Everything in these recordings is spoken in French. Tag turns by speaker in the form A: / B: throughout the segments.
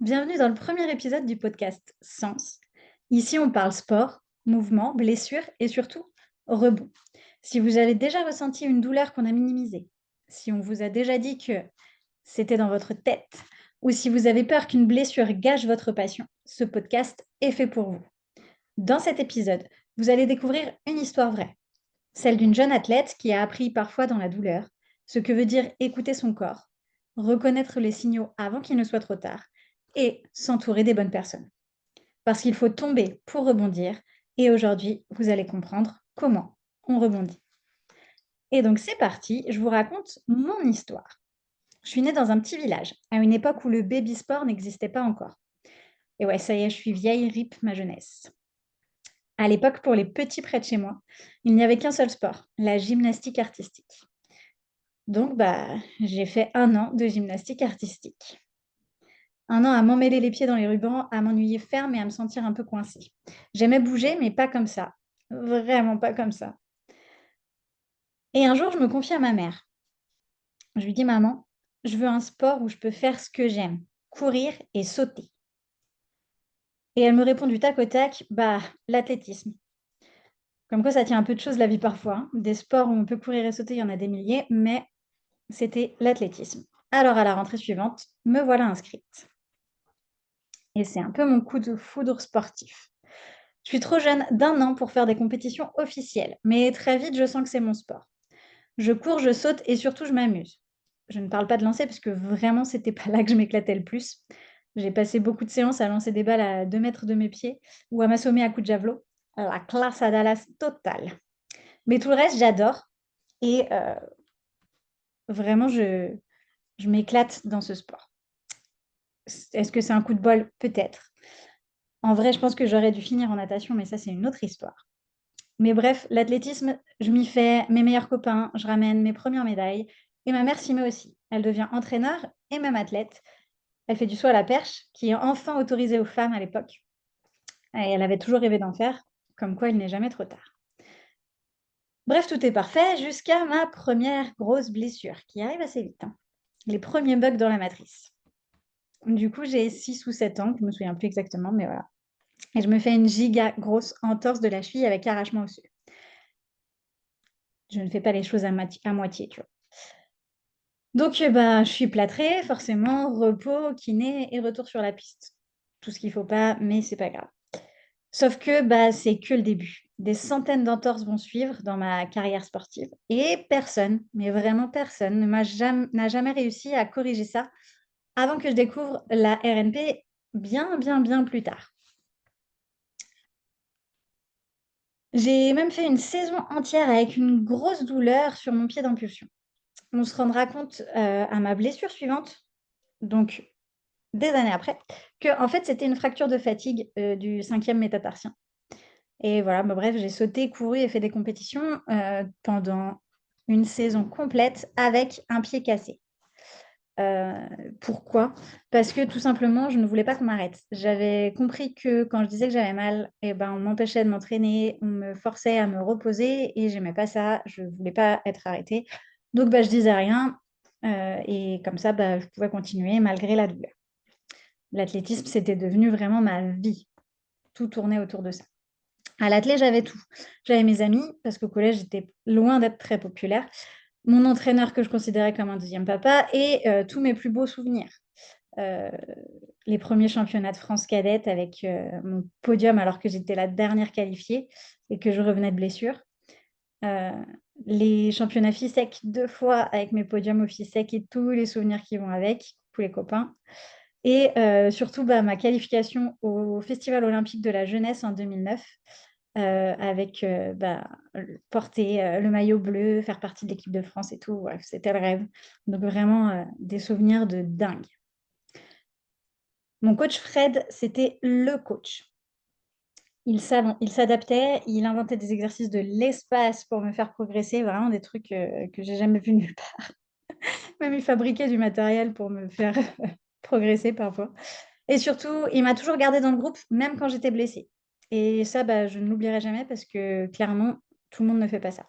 A: Bienvenue dans le premier épisode du podcast Sens. Ici, on parle sport, mouvement, blessure et surtout rebond. Si vous avez déjà ressenti une douleur qu'on a minimisée, si on vous a déjà dit que c'était dans votre tête, ou si vous avez peur qu'une blessure gâche votre passion, ce podcast est fait pour vous. Dans cet épisode, vous allez découvrir une histoire vraie, celle d'une jeune athlète qui a appris parfois dans la douleur ce que veut dire écouter son corps, reconnaître les signaux avant qu'il ne soit trop tard et s'entourer des bonnes personnes. Parce qu'il faut tomber pour rebondir et aujourd'hui, vous allez comprendre comment on rebondit. Et donc c'est parti, je vous raconte mon histoire. Je suis née dans un petit village, à une époque où le baby sport n'existait pas encore. Et ouais, ça y est, je suis vieille, rip ma jeunesse. À l'époque, pour les petits près de chez moi, il n'y avait qu'un seul sport, la gymnastique artistique. Donc, j'ai fait 1 an de gymnastique artistique. 1 an à m'emmêler les pieds dans les rubans, à m'ennuyer ferme et à me sentir un peu coincée. J'aimais bouger, mais pas comme ça. Vraiment pas comme ça. Et un jour, je me confie à ma mère. Je lui dis: «Maman, je veux un sport où je peux faire ce que j'aime, courir et sauter». Et elle me répond du tac au tac: «Bah, l'athlétisme». Comme quoi ça tient un peu de choses la vie parfois, hein. Des sports où on peut courir et sauter, il y en a des milliers, mais c'était l'athlétisme. Alors à la rentrée suivante, me voilà inscrite. Et c'est un peu mon coup de foudre sportif. Je suis trop jeune d'1 an pour faire des compétitions officielles, mais très vite, je sens que c'est mon sport. Je cours, je saute et surtout, je m'amuse. Je ne parle pas de lancer parce que vraiment, c'était pas là que je m'éclatais le plus. J'ai passé beaucoup de séances à lancer des balles à 2 mètres de mes pieds ou à m'assommer à coups de javelot. La classe à Dallas totale. Mais tout le reste, j'adore et vraiment, je m'éclate dans ce sport. Est-ce que c'est un coup de bol? Peut-être. En vrai, je pense que j'aurais dû finir en natation, mais ça, c'est une autre histoire. Mais bref, l'athlétisme, je m'y fais mes meilleurs copains, je ramène mes premières médailles et ma mère s'y met aussi. Elle devient entraîneur et même athlète. Elle fait du saut à la perche, qui est enfin autorisé aux femmes à l'époque. Et elle avait toujours rêvé d'en faire, comme quoi il n'est jamais trop tard. Bref, tout est parfait jusqu'à ma première grosse blessure, qui arrive assez vite, hein. Les premiers bugs dans la matrice. Du coup, j'ai 6 ou 7 ans, je me souviens plus exactement, mais voilà. Et je me fais une giga grosse entorse de la cheville avec arrachement osseux. Je ne fais pas les choses à moitié, tu vois. Donc, je suis plâtrée, forcément, repos, kiné et retour sur la piste. Tout ce qu'il faut pas, mais c'est pas grave. Sauf que, c'est que le début. Des centaines d'entorses vont suivre dans ma carrière sportive et personne, mais vraiment personne n'a jamais réussi à corriger ça avant que je découvre la RNP bien, bien, bien plus tard. J'ai même fait une saison entière avec une grosse douleur sur mon pied d'impulsion. On se rendra compte, à ma blessure suivante, donc des années après, que en fait, c'était une fracture de fatigue, du 5e métatarsien et voilà, bref, j'ai sauté, couru et fait des compétitions, pendant une saison complète avec un pied cassé. Heu, Pourquoi? Parce que tout simplement, je ne voulais pas qu'on m'arrête. J'avais compris que quand je disais que j'avais mal et ben, on m'empêchait de m'entraîner, on me forçait à me reposer et j'aimais pas ça, je voulais pas être arrêtée. Donc je disais rien, et comme ça, je pouvais continuer malgré la douleur. L'athlétisme, c'était devenu vraiment ma vie. Tout tournait autour de ça. À l'athlé, j'avais tout. J'avais mes amis, parce qu'au collège, j'étais loin d'être très populaire. Mon entraîneur que je considérais comme un deuxième papa et tous mes plus beaux souvenirs. Heu, les premiers championnats de France cadette avec, mon podium alors que j'étais la dernière qualifiée et que je revenais de blessure. Heu, les championnats FISEC 2 fois avec mes podiums au FISEC et tous les souvenirs qui vont avec, tous les copains. Et surtout, ma qualification au Festival olympique de la jeunesse en 2009, avec, porter, le maillot bleu, faire partie de l'équipe de France et tout, bref, c'était le rêve. Donc vraiment, des souvenirs de dingue. Mon coach Fred, c'était le coach. Il s'adaptait, il inventait des exercices de l'espace pour me faire progresser, vraiment des trucs, que j'ai jamais vus nulle part. Même il fabriquait du matériel pour me faire progresser parfois. Et surtout, il m'a toujours gardée dans le groupe, même quand j'étais blessée. Et ça, je ne l'oublierai jamais parce que clairement, tout le monde ne fait pas ça.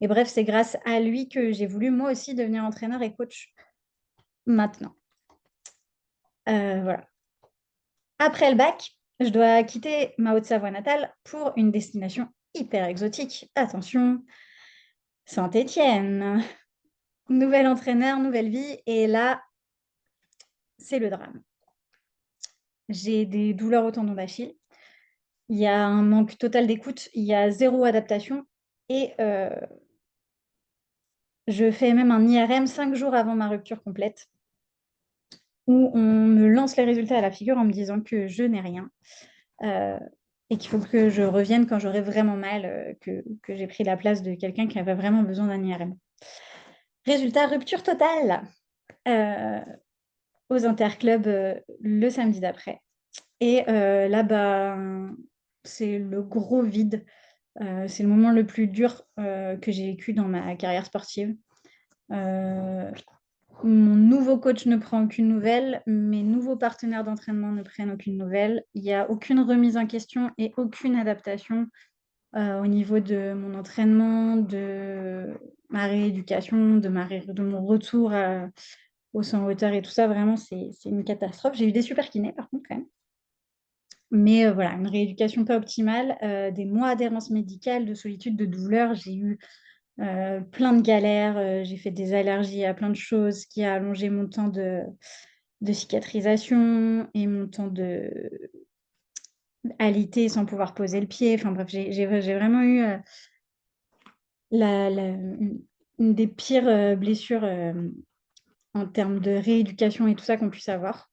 A: Et bref, c'est grâce à lui que j'ai voulu moi aussi devenir entraîneur et coach maintenant. Voilà. Après le bac, je dois quitter ma Haute-Savoie natale pour une destination hyper exotique. Attention, Saint-Étienne. Nouvel entraîneur, nouvelle vie. Et là, c'est le drame. J'ai des douleurs au tendon d'Achille. Il y a un manque total d'écoute. Il y a zéro adaptation. Et je fais même un IRM 5 jours avant ma rupture complète, où on me lance les résultats à la figure en me disant que je n'ai rien et qu'il faut que je revienne quand j'aurai vraiment mal, que j'ai pris la place de quelqu'un qui avait vraiment besoin d'un IRM. Résultat, rupture totale aux interclubs le samedi d'après. Et là, bah, c'est le gros vide. C'est le moment le plus dur que j'ai vécu dans ma carrière sportive. Mon nouveau coach ne prend aucune nouvelle, mes nouveaux partenaires d'entraînement ne prennent aucune nouvelle. Il n'y a aucune remise en question et aucune adaptation au niveau de mon entraînement, de ma rééducation, de mon retour au saut en hauteur et tout ça. Vraiment, c'est une catastrophe. J'ai eu des super kinés par contre quand même. Mais voilà, une rééducation pas optimale, des mois d'errance médicale, de solitude, de douleur. J'ai eu plein de galères, j'ai fait des allergies à plein de choses, ce qui a allongé mon temps de cicatrisation et mon temps d'alité sans pouvoir poser le pied. Enfin bref, j'ai vraiment eu une des pires blessures en termes de rééducation et tout ça qu'on puisse avoir.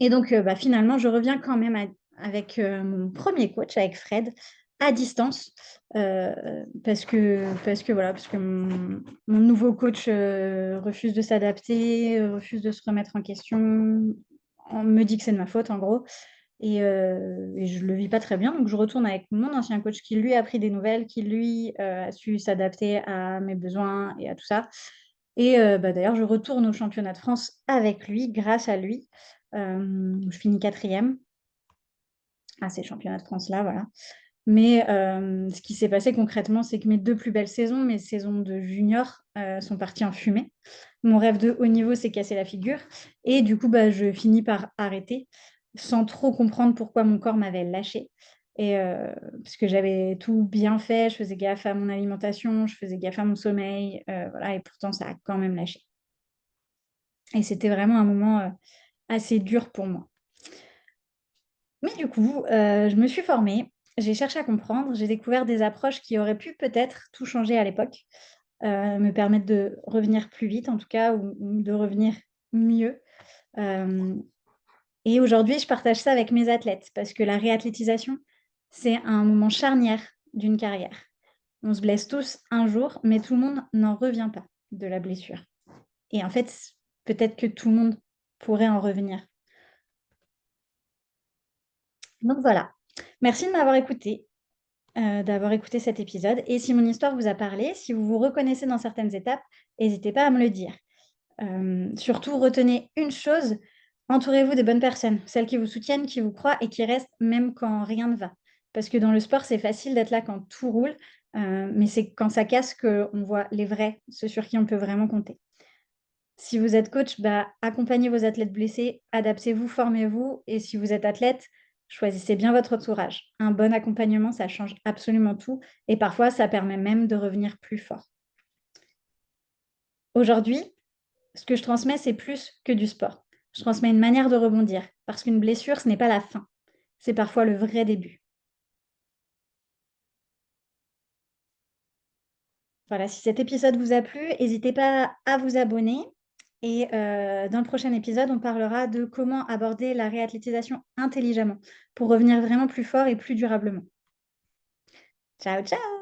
A: Et donc, bah, finalement, je reviens quand même avec mon premier coach, avec Fred, à distance, parce que mon nouveau coach refuse de s'adapter, refuse de se remettre en question, on me dit que c'est de ma faute, en gros. Et je ne le vis pas très bien. Donc, je retourne avec mon ancien coach qui, lui, a pris des nouvelles, qui, lui, a su s'adapter à mes besoins et à tout ça. Et bah, d'ailleurs, je retourne au championnat de France avec lui, grâce à lui. Je finis 4e à ces championnats de France-là, voilà. Mais ce qui s'est passé concrètement, c'est que mes 2 plus belles saisons, mes saisons de junior, sont parties en fumée. Mon rêve de haut niveau s'est cassé la figure et du coup, bah, je finis par arrêter sans trop comprendre pourquoi mon corps m'avait lâchée et parce que j'avais tout bien fait, je faisais gaffe à mon alimentation, je faisais gaffe à mon sommeil, voilà et pourtant ça a quand même lâché et c'était vraiment un moment, assez dur pour moi. Mais du coup, je me suis formée, j'ai cherché à comprendre, j'ai découvert des approches qui auraient pu peut-être tout changer à l'époque, me permettre de revenir plus vite en tout cas ou de revenir mieux. Hem Et aujourd'hui, je partage ça avec mes athlètes parce que la réathlétisation, c'est un moment charnière d'une carrière. On se blesse tous un jour, mais tout le monde n'en revient pas de la blessure. Et en fait, peut-être que tout le monde pourrait en revenir. Donc voilà. Merci de m'avoir écoutée, d'avoir écouté cet épisode. Et si mon histoire vous a parlé, si vous vous reconnaissez dans certaines étapes, n'hésitez pas à me le dire. Surtout, retenez une chose, entourez-vous des bonnes personnes, celles qui vous soutiennent, qui vous croient et qui restent même quand rien ne va. Parce que dans le sport, c'est facile d'être là quand tout roule, mais c'est quand ça casse qu'on voit les vrais, ceux sur qui on peut vraiment compter. Si vous êtes coach, bah, accompagnez vos athlètes blessés, adaptez-vous, formez-vous et si vous êtes athlète, choisissez bien votre entourage. Un bon accompagnement, ça change absolument tout et parfois, ça permet même de revenir plus fort. Aujourd'hui, ce que je transmets, c'est plus que du sport. Je transmets une manière de rebondir, parce qu'une blessure, ce n'est pas la fin. C'est parfois le vrai début. Voilà, si cet épisode vous a plu, n'hésitez pas à vous abonner. Et dans le prochain épisode, on parlera de comment aborder la réathlétisation intelligemment pour revenir vraiment plus fort et plus durablement. Ciao, ciao!